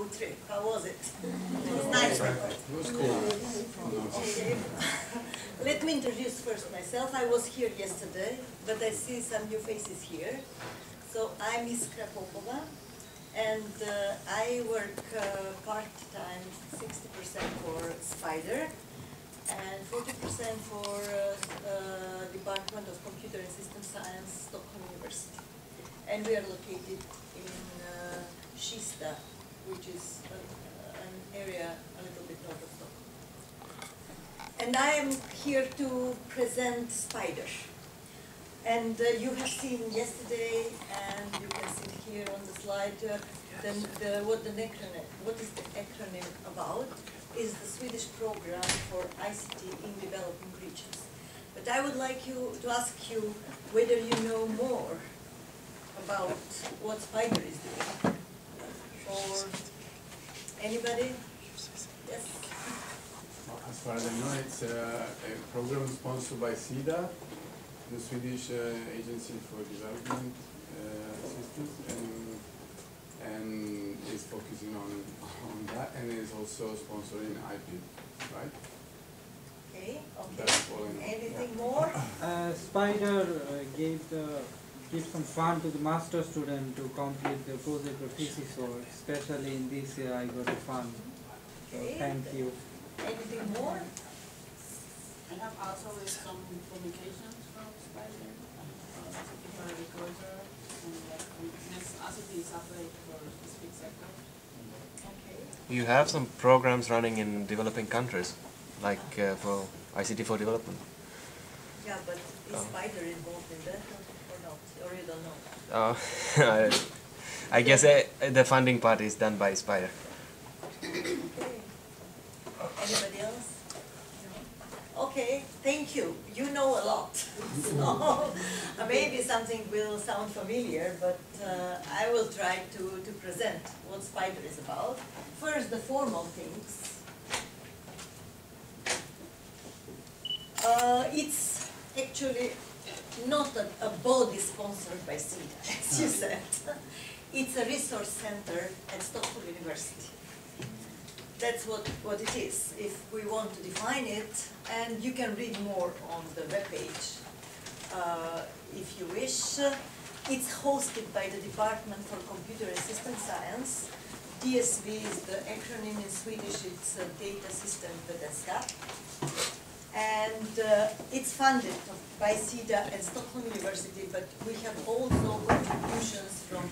road trip. How was it? It was nice. It was cool. Okay. Let me introduce first myself. I was here yesterday, but I see some new faces here. So I'm Iskra Propova, and I work part-time, 60% for SPIDER and 40% for Department of Computer and System Science, Stockholm University. And we are located in Kista, which is an area a little bit north of Stockholm. And I am here to present SPIDER. And you have seen yesterday, and you can see here on the slide, what is the acronym about, is the Swedish program for ICT in developing regions. But I would like to ask you whether you know more about what SPIDER is doing. Or anybody? Yes? Well, as far as I know, it's a program sponsored by SIDA, the Swedish Agency for Development Assistance, and is focusing on that, and is also sponsoring IPID, right? Okay. That's all I know. Anything more? SPIDER give some fund to the master student to complete the project or thesis work. Especially in this year, I got a fund. So Okay. thank you. Anything more? I have also some publications from SPIDER, for a recorder, and next ICT is update for specific sector. Okay. You have some programs running in developing countries, like for ICT for development. Yeah, but is SPIDER involved in that or not? Or you don't know? I guess the funding part is done by SPIDER. Okay. Anybody else? No? Okay, thank you. You know a lot. So maybe something will sound familiar, but I will try to present what SPIDER is about. First, the formal things. It's actually not a body sponsored by SIDA, as you said. It's a resource center at Stockholm University. That's what it is, if we want to define it, and you can read more on the webpage if you wish. It's hosted by the Department for Computer and System Science. DSV is the acronym in Swedish, it's Data System Vetenskap. And it's funded by SIDA and Stockholm University, but we have also contributions from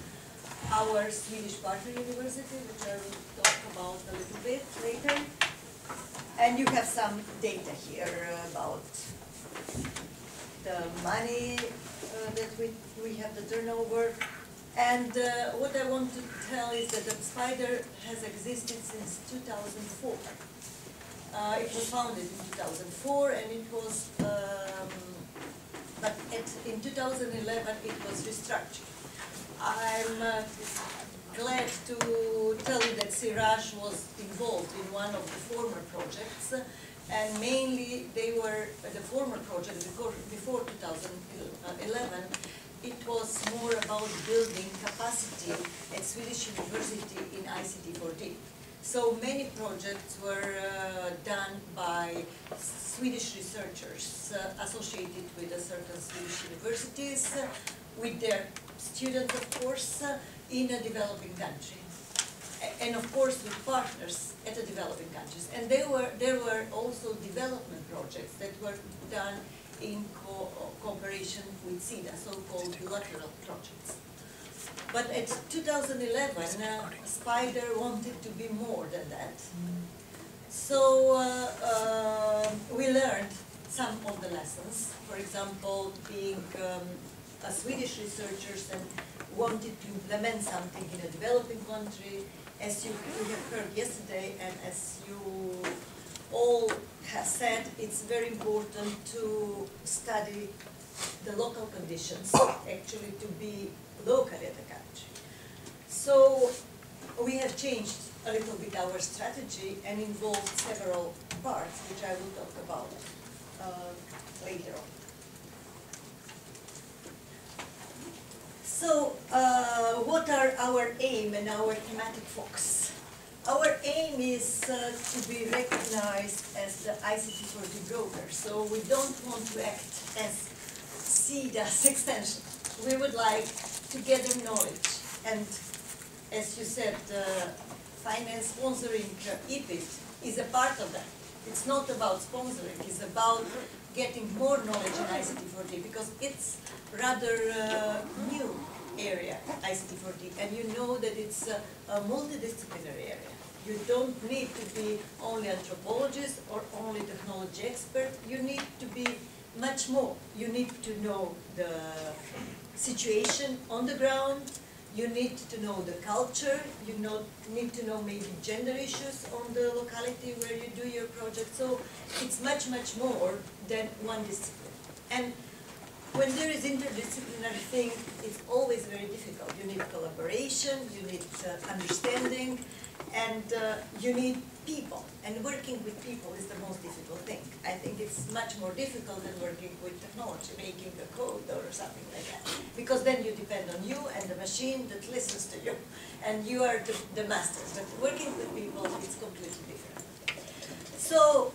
our Swedish partner university, which I will talk about a little bit later. And you have some data here about the money that we have, the turnover. And what I want to tell is that the SPIDER has existed since 2004. It was founded in 2004, and it was, but in 2011 it was restructured. I'm glad to tell you that Siraj was involved in one of the former projects, and mainly they were the former project before 2011. It was more about building capacity at Swedish University in ICT4D. So many projects were done by Swedish researchers associated with a certain Swedish universities, with their students, of course, in a developing country, and of course with partners at the developing countries. And there were also development projects that were done in cooperation with SIDA, so-called bilateral projects. But at 2011, SPIDER wanted to be more than that. So we learned some of the lessons. For example, being a Swedish researchers and wanted to implement something in a developing country, as you have heard yesterday, and as you all have said, it's very important to study the local conditions, actually to be local at the country. So we have changed a little bit our strategy and involved several parts, which I will talk about later on. So what are our aim and our thematic focus? aim is to be recognized as the ICT4D broker. So we don't want to act as SIDA's extension. We would like to gather knowledge. And as you said, finance sponsoring IPID is a part of that. It's not about sponsoring, it's about getting more knowledge in ICT4D because it's rather new area, ICT4D, and you know that it's a multidisciplinary area. You don't need to be only anthropologist or only technology expert. You need to be much more. You need to know the situation on the ground. You need to know the culture. You need to know maybe gender issues on the locality where you do your project. So it's much, much more than one discipline. And when there is interdisciplinary thing, it's always very difficult. You need collaboration, you need understanding, and you need people. And working with people is the most difficult thing. I think it's much more difficult than working with technology, making a code or something like that. Because then you depend on you and the machine that listens to you. And you are the master. But working with people, it's completely different. So,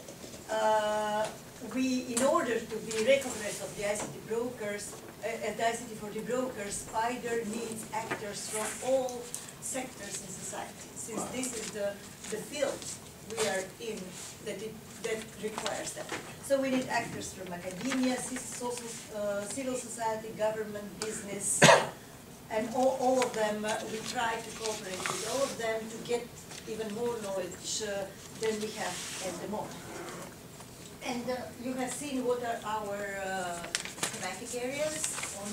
in order to be recognized of the ICT brokers, the ICT4D brokers, SPIDER needs actors from all sectors in society, since this is the field we are in that requires that. So we need actors from academia, civil society, government, business, and all of them, we try to cooperate with all of them to get even more knowledge than we have at the moment. And you have seen what are our thematic areas on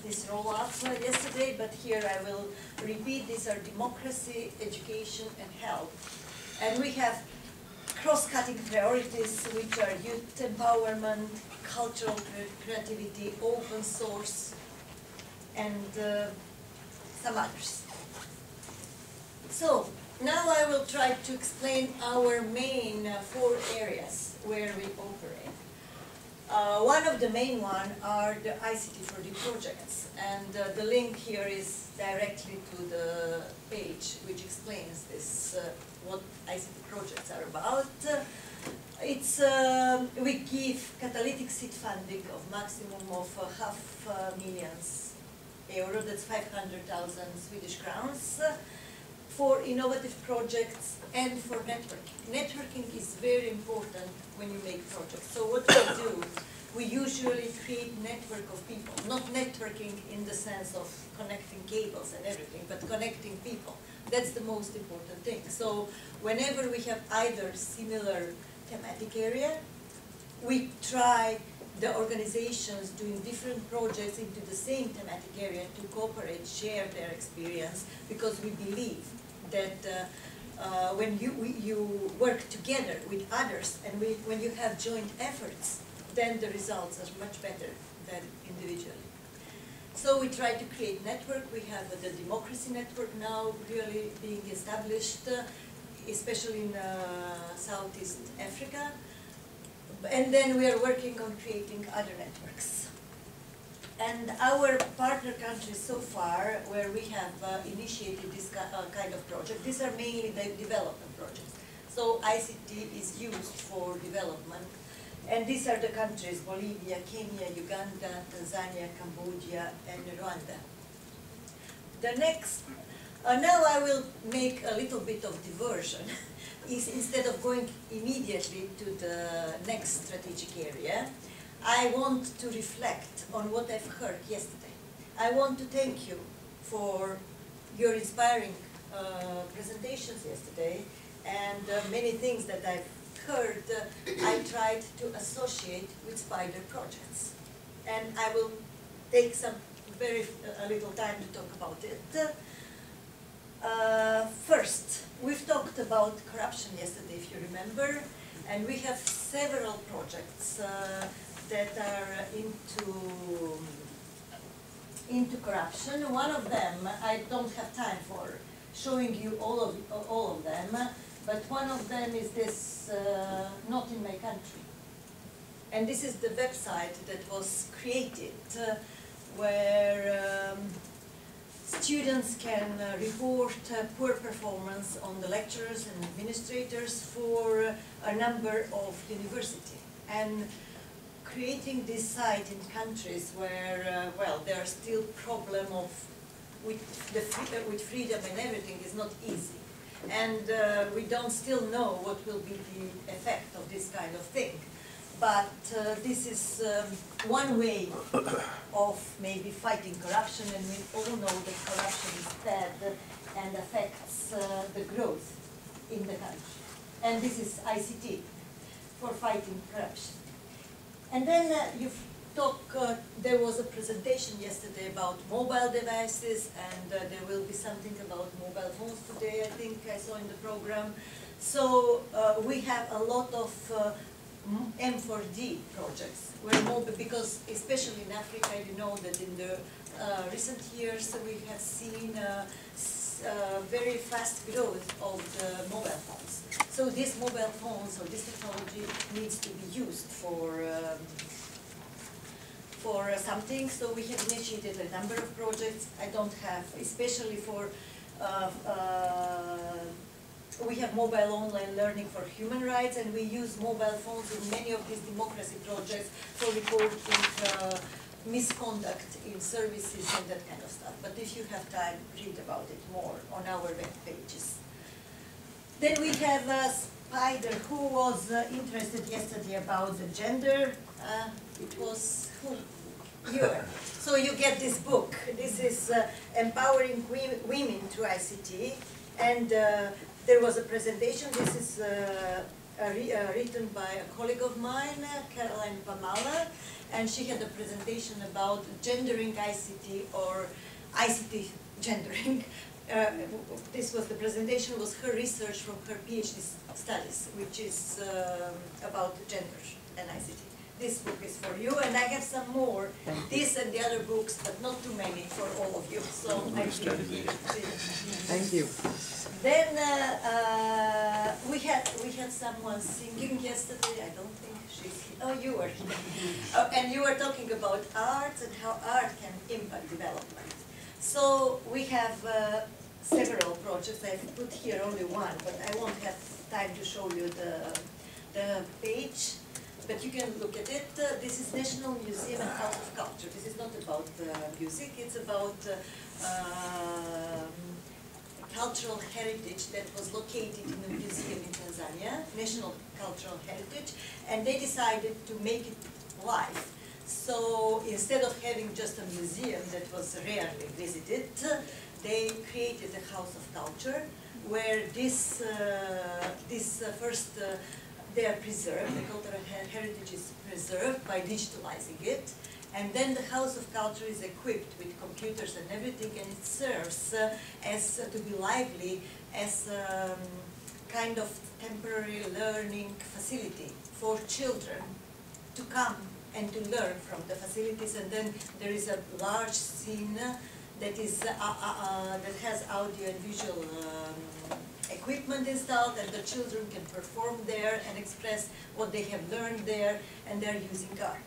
this roll-up yesterday, but here I will repeat. These are democracy, education, and health. And we have cross-cutting priorities, which are youth empowerment, cultural creativity, open source, and some others. So, now I will try to explain our main 4 areas where we operate. One of the main one are the ICT4D projects, and the link here is directly to the page which explains this, what ICT projects are about. We give catalytic seed funding of maximum of €500,000, that's 500,000 Swedish crowns, for innovative projects and for networking. Networking is very important when you make projects. So what we do, we usually create network of people, not networking in the sense of connecting cables and everything, but connecting people. That's the most important thing. So whenever we have either similar thematic area, we try the organizations doing different projects into the same thematic area to cooperate, share their experience, because we believe that when you work together with others and when you have joint efforts, then the results are much better than individually. So we try to create network. We have the democracy network now really being established, especially in Southeast Africa. And then we are working on creating other networks. And our partner countries so far, where we have initiated this kind of project, these are mainly the development projects. So ICT is used for development. And these are the countries: Bolivia, Kenya, Uganda, Tanzania, Cambodia, and Rwanda. The next, now I will make a little bit of diversion. Instead of going immediately to the next strategic area, I want to reflect on what I've heard yesterday. I want to thank you for your inspiring presentations yesterday, and many things that I've heard, I tried to associate with SPIDER projects. And I will take a little time to talk about it. First, we've talked about corruption yesterday, if you remember, and we have several projects that are into corruption. One of them, I don't have time for showing you all of them, but one of them is this, Not in My Country. And this is the website that was created where students can report poor performance on the lecturers and administrators for a number of universities. And creating this site in countries where, well, there are still problem of with freedom and everything is not easy. And we don't still know what will be the effect of this kind of thing. But this is one way of maybe fighting corruption, and we all know that corruption is bad and affects the growth in the country. And this is ICT for fighting corruption. And then there was a presentation yesterday about mobile devices, and there will be something about mobile phones today, I think I saw in the program. So we have a lot of M4D projects, because especially in Africa, you know that in the recent years we have seen very fast growth of the mobile phones. So these mobile phones or this technology needs to be used for something. So we have initiated a number of projects. I don't have, especially for we have mobile online learning for human rights, and we use mobile phones in many of these democracy projects for reporting misconduct in services and that kind of stuff. But if you have time, read about it more on our web pages. Then we have Spider, who was interested yesterday about the gender. It was who? You. So you get this book. This is Empowering Women through ICT. And there was a presentation. This is written by a colleague of mine, Caroline Pamala, and she had a presentation about gendering ICT, or ICT gendering. The presentation was her research from her PhD studies, which is about gender and ICT. This book is for you, and I have some more, this and the other books, but not too many for all of you. So I Thank you. Then we had someone singing yesterday. I don't think she's here. Oh, you were here. And you were talking about art and how art can impact development. So we have several projects. I've put here only one, but I won't have time to show you the page. But you can look at it. This is National Museum and House of Culture. This is not about music. It's about cultural heritage that was located in a museum in Tanzania, National Cultural Heritage, and they decided to make it live. So instead of having just a museum that was rarely visited, they created a House of Culture where they are preserved, the cultural heritage is preserved by digitalizing it, and then the House of Culture is equipped with computers and everything, and it serves to be lively as a kind of temporary learning facility for children to come and to learn from the facilities. And then there is a large scene that is that has audio and visual equipment installed, and the children can perform there and express what they have learned there, and they're using art.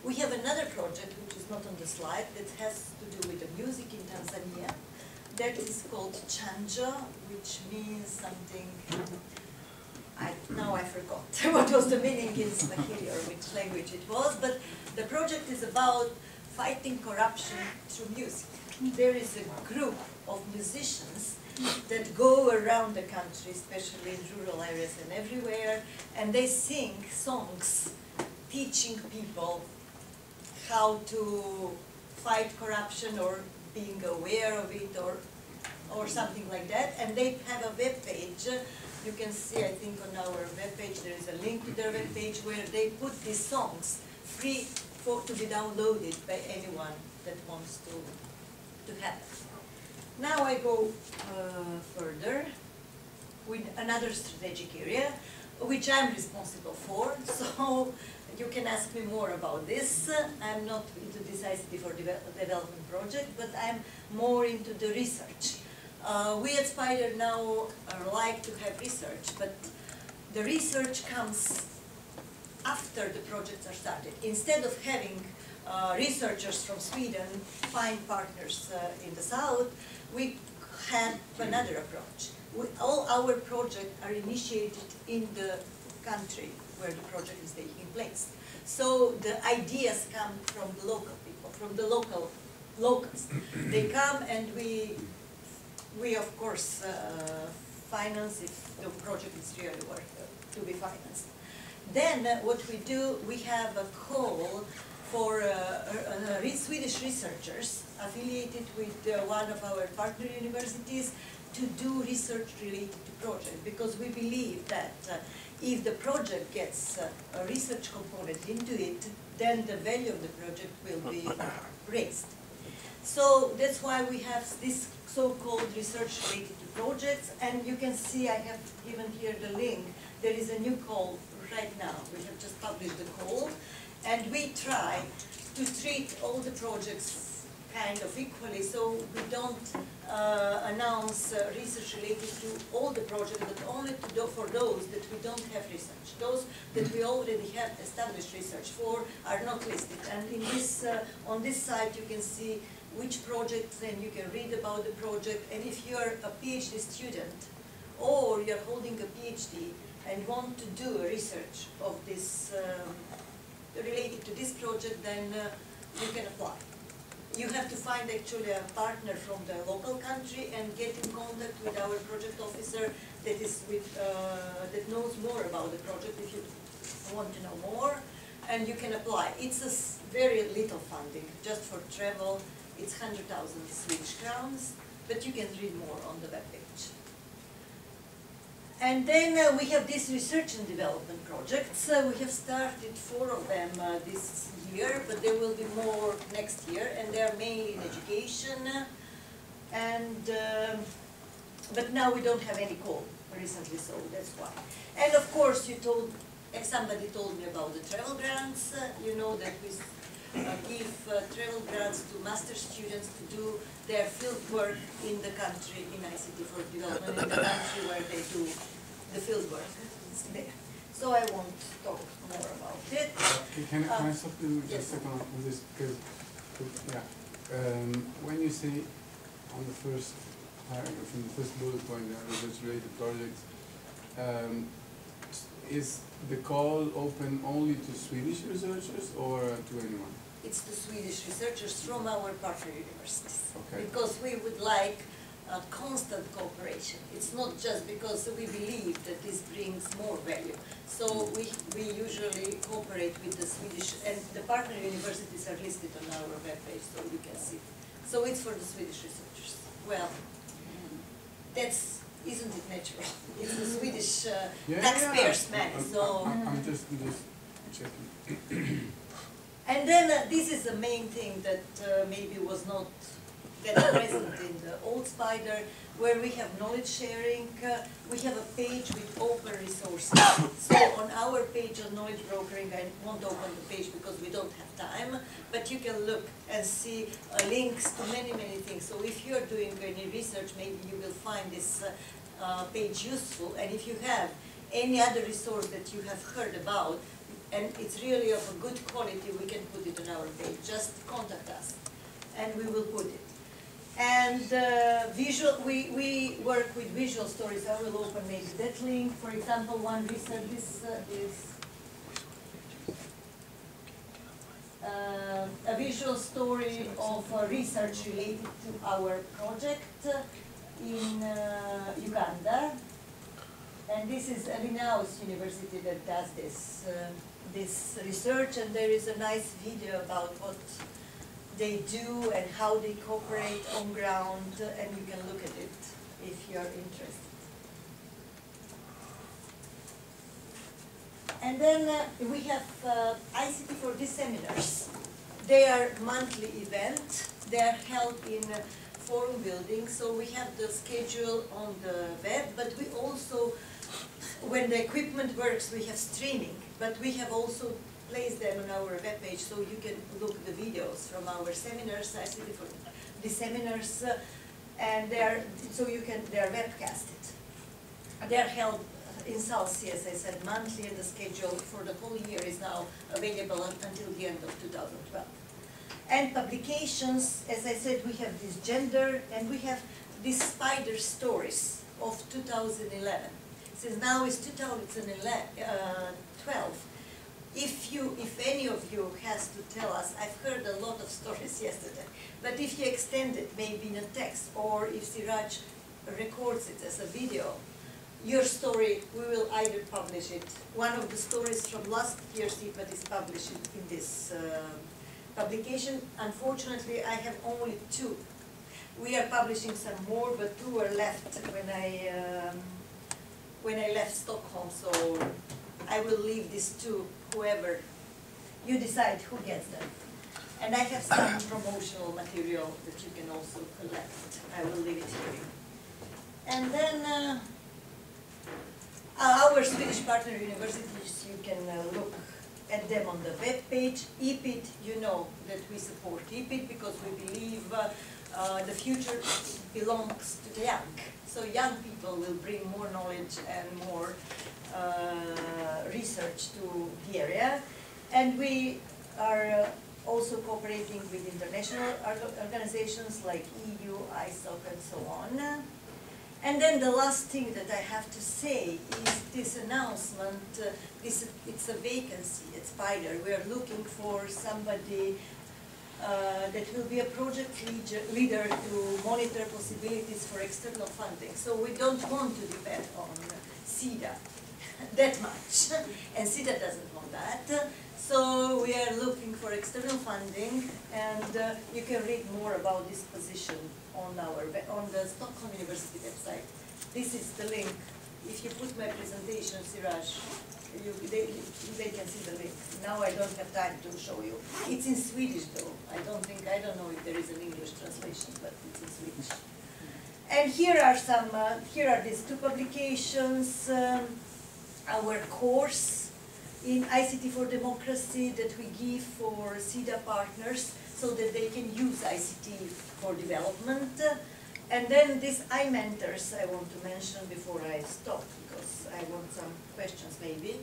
We have another project which is not on the slide that has to do with the music in Tanzania. That is called Chanja, which means something, now I forgot what was the meaning in Swahili or which language it was, but the project is about fighting corruption through music. There is a group of musicians that go around the country, especially in rural areas and everywhere, and they sing songs teaching people how to fight corruption or being aware of it or something like that. And they have a web page. You can see, I think on our web page there is a link to their web page where they put these songs free to be downloaded by anyone that wants to have it. Now I go further with another strategic area, which I'm responsible for. So you can ask me more about this. I'm not into this ICT for development project, but I'm more into the research. We at Spider now like to have research, but the research comes after the projects are started. Instead of having researchers from Sweden find partners in the south, we had another approach. All our projects are initiated in the country where the project is taking place. So the ideas come from the local people, from the locals. They come and we of course finance if the project is really worth to be financed. Then what we do, we have a call for Swedish researchers affiliated with one of our partner universities to do research related to project, because we believe that if the project gets a research component into it, then the value of the project will be raised. So that's why we have this so-called research related to projects, and you can see I have given here the link. There is a new call right now. We have just published the call, and we try to treat all the projects kind of equally, so we don't announce research related to all the projects, but only for those that we don't have research. Those that we already have established research for are not listed. And in this, on this site you can see which projects, and you can read about the project. And if you're a PhD student or you're holding a PhD and want to do a research of this related to this project, then you can apply. You have to find actually a partner from the local country and get in contact with our project officer that is that knows more about the project if you want to know more, and you can apply. It's a very little funding, just for travel. It's 100,000 Swedish crowns, but you can read more on the webpage. And then we have these research and development projects. We have started 4 of them this year, but there will be more next year, and they are mainly in education. And but now we don't have any call recently, so that's why. And of course, somebody told me about the travel grants. You know that we give travel grants to master students to do their field work in the country, in ICT for development, in the country where they do the field work. It's there. So I won't talk more about it. Can I stop you just Yes. a second on this? Because, when you say on the first paragraph, in the first bullet point, research-related projects, is the call open only to Swedish researchers or to anyone? It's the Swedish researchers from our partner universities. Okay. Because we would like a constant cooperation. It's not just because we believe that this brings more value. So we usually cooperate with the Swedish, and the partner universities are listed on our webpage, so you can see. So it's for the Swedish researchers. Well, isn't it natural? It's the Swedish taxpayers' money. So I'm just checking. And then this is the main thing that maybe was not that present in the old Spider, where we have knowledge sharing. We have a page with open resources. So on our page on knowledge brokering, I won't open the page because we don't have time, but you can look and see links to many, many things. So if you're doing any research, maybe you will find this page useful. And if you have any other resource that you have heard about, and it's really of a good quality, we can put it on our page. Just contact us, and we will put it. And we work with visual stories. I will open maybe that link. For example, one research, this is a visual story of research related to our project in Uganda. And this is Linnaeus University that does this research, and there is a nice video about what they do and how they cooperate on ground, and you can look at it if you're interested. And then we have ICT for these seminars. They are monthly event. They are held in forum building, so we have the schedule on the web, but we also, when the equipment works, we have streaming, but we have also placed them on our webpage, so you can look at the videos from our seminars, ICT for the seminars, and they are webcasted. They are held in Salsi, as I said, monthly, and the schedule for the whole year is now available until the end of 2012. And publications, as I said, we have this gender, and we have these spider stories of 2011. Since now it's 2012, if any of you has to tell us, I've heard a lot of stories yesterday, but if you extend it maybe in a text, or if Siraj records it as a video, your story, we will either publish it. One of the stories from last year's IPID is published in this publication. Unfortunately, I have only 2. We are publishing some more, but 2 were left when I left Stockholm, so I will leave these 2, whoever, you decide who gets them. And I have some promotional material that you can also collect. I will leave it here. And then our Swedish partner universities, you can look at them on the web page. IPID, you know that we support IPID because we believe the future belongs to the young. So young people will bring more knowledge and more research to the area. And we are also cooperating with international organizations like EU, ISOC, and so on. And then the last thing that I have to say is this announcement, it's a vacancy at SPIDER. We are looking for somebody that will be a project leader to monitor possibilities for external funding. So we don't want to depend on SIDA that much, and SIDA doesn't want that. So we are looking for external funding, and you can read more about this position on the Stockholm University website. This is the link. If you put my presentation, Siraj, they can see the link. Now I don't have time to show you. It's in Swedish though. I don't know if there is an English translation, but it's in Swedish. And here are these 2 publications. Our course in ICT for Democracy that we give for SIDA partners so that they can use ICT for development. And then these iMentors I want to mention before I stop, because I want some questions maybe.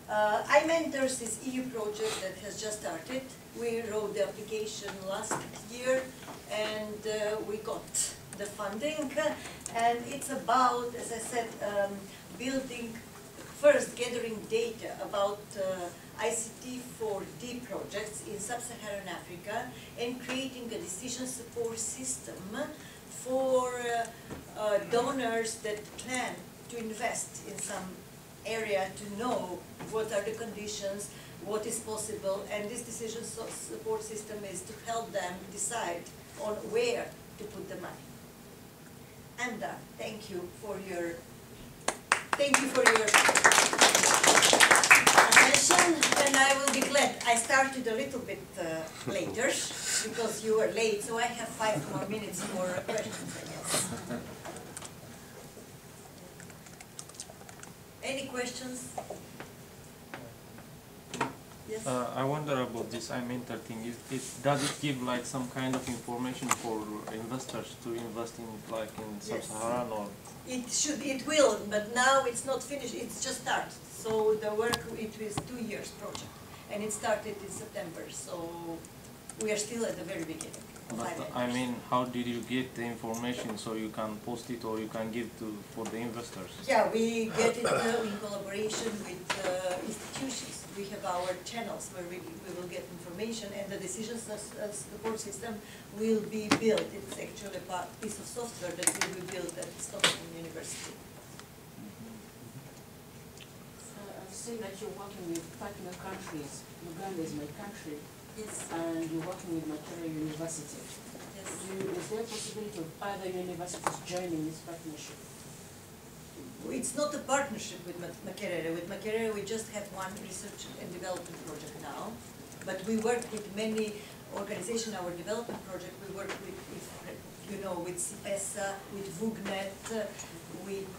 iMentors is EU project that has just started. We wrote the application last year, and we got the funding. And it's about, as I said, gathering data about ICT for D projects in sub-Saharan Africa and creating a decision support system for donors that plan to invest in some area to know what are the conditions, what is possible, and this decision support system is to help them decide on where to put the money. I'm done. Thank you for your attention, and I will be glad. I started a little bit later because you were late, so I have 5 more minutes for questions, I guess. Any questions? Yes? I wonder about this iMentor thing. Does it give like some kind of information for investors to invest in, like in sub-Saharan or? It will, but now it's not finished. It's just started. So the work, it was 2 years project, and it started in September. So we are still at the very beginning. But I mean, how did you get the information so you can post it or you can give for the investors? Yeah, we get it in collaboration with institutions. We have our channels where we will get information, and the decision support system will be built. It's actually a piece of software that will be built at Stockholm University. So I've seen that you're working with partner countries. Uganda is my country. Yes. And you're working with Makerere University. Yes. Is there a possibility of other universities joining this partnership? It's not a partnership with Makerere. With Makerere, we just have one research and development project now. But we work with many organizations. Our development project, we work with, you know, with CIPESA, with VUGNet, with,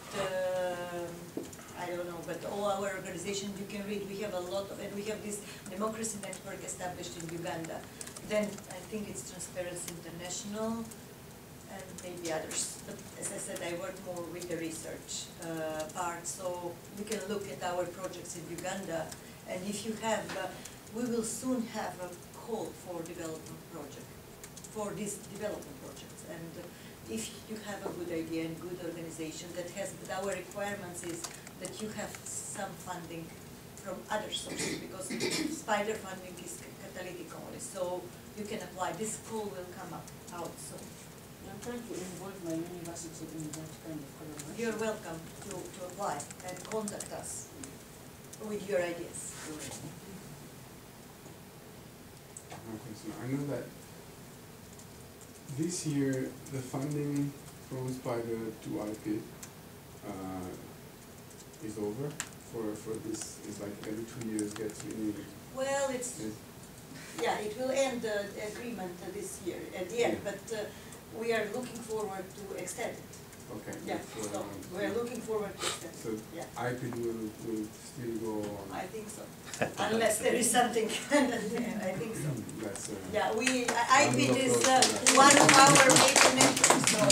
I don't know, but all our organizations you can read. We have a lot of, and we have this democracy network established in Uganda. Then I think it's Transparency International and maybe others. But as I said, I work more with the research part, so you can look at our projects in Uganda. And if you have, we will soon have a call for development project, for these development projects. And if you have a good idea and good organization that has, but our requirements is that you have some funding from other sources, because spider funding is catalytic only, so you can apply. This call will come out soon. I'm trying to involve my university in that kind of collaboration. You're welcome to apply and contact us with your ideas. Okay, so I know that this year the funding promised by the 2 IPID is over for this. It's like every 2 years gets renewed. Well, yeah, it will end the agreement this year at the end, but we are looking forward to extend it. Okay. Yeah, so we are looking forward to extend it. So Yeah. IPID will still go on. I think so, unless there is something. I think so. That's, Yeah, I'm IPID not is close to that. one of our major networks. So.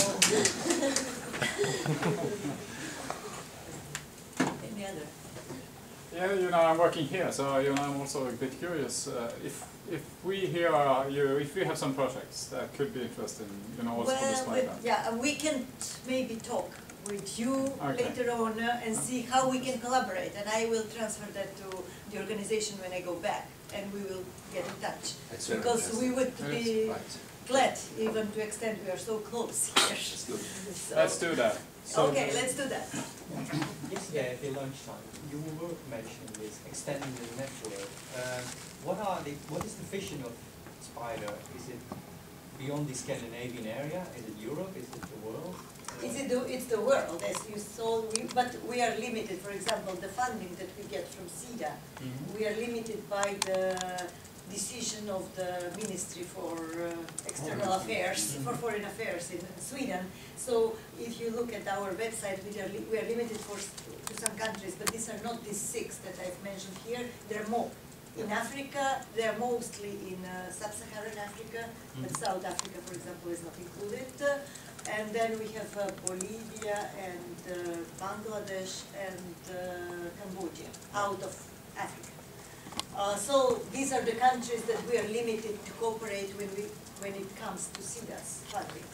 Any other? Yeah, you know, I'm working here, so you know, I'm also a bit curious. If we here are you, if we have some projects that could be interesting, you know, also for the spider. Yeah, we can maybe talk with you Okay. later on and see how we can collaborate, and I will transfer that to the organization when I go back, and we will get in touch. That's very Because we would be Right. glad even to extend, we are so close here. That's good. So- Let's do that. So Okay, let's do that. Yesterday at the lunchtime, you were mentioning this extending the network. What is the vision of Spider? Is it beyond the Scandinavian area? Is it Europe? Is it the world? It's the world, as you saw, but we are limited. For example, the funding that we get from SIDA, we are limited by the decision of the Ministry for External Affairs, for Foreign Affairs in Sweden. So if you look at our website, we are limited to some countries, but these are not these 6 that I've mentioned here. There are more. In Africa, they are mostly in sub-Saharan Africa, but South Africa, for example, is not included. And then we have Bolivia and Bangladesh and Cambodia out of Africa. So these are the countries that we are limited to cooperate when it comes to SIDA's funding.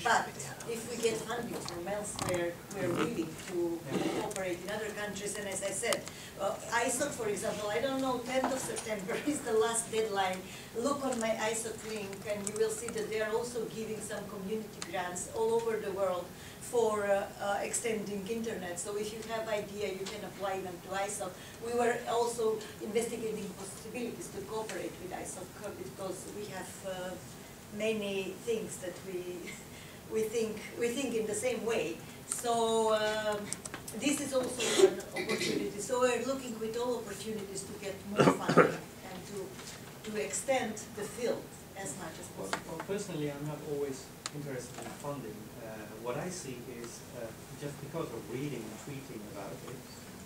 But if we get funding from elsewhere, we are willing to cooperate in other countries. And as I said, ISOC, for example, I don't know, 10th of September is the last deadline. Look on my ISOC link and you will see that they are also giving some community grants all over the world for extending internet. So if you have idea, you can apply them to ISOC. We were also investigating possibilities to cooperate with ISOC because we have many things that we think in the same way. So this is also an opportunity. So we're looking with all opportunities to get more funding and to extend the field as much as possible. Well, personally, I'm not always interested in funding. What I see is, just because of reading and tweeting about it,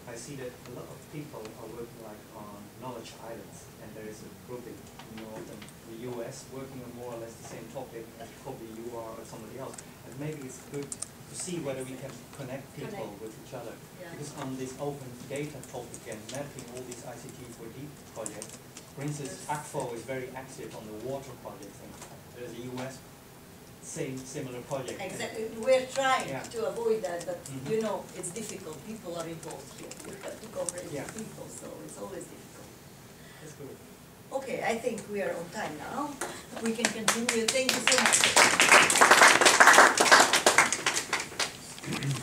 I see that a lot of people are working like on knowledge islands, and there is a group in North and the US working on more or less the same topic as probably you are or somebody else. And maybe it's good to see whether we can connect people with each other. Yeah. Because on this open data topic and mapping all these ICT4D projects, for instance, ACFO is very active on the water projects, and there's a US similar project. Exactly, we're trying Yeah. to avoid that, but you know, it's difficult. People are involved here. You have to cooperate Yeah. with people, so it's always difficult. That's good. Okay, I think we are on time now. We can continue. Thank you so much.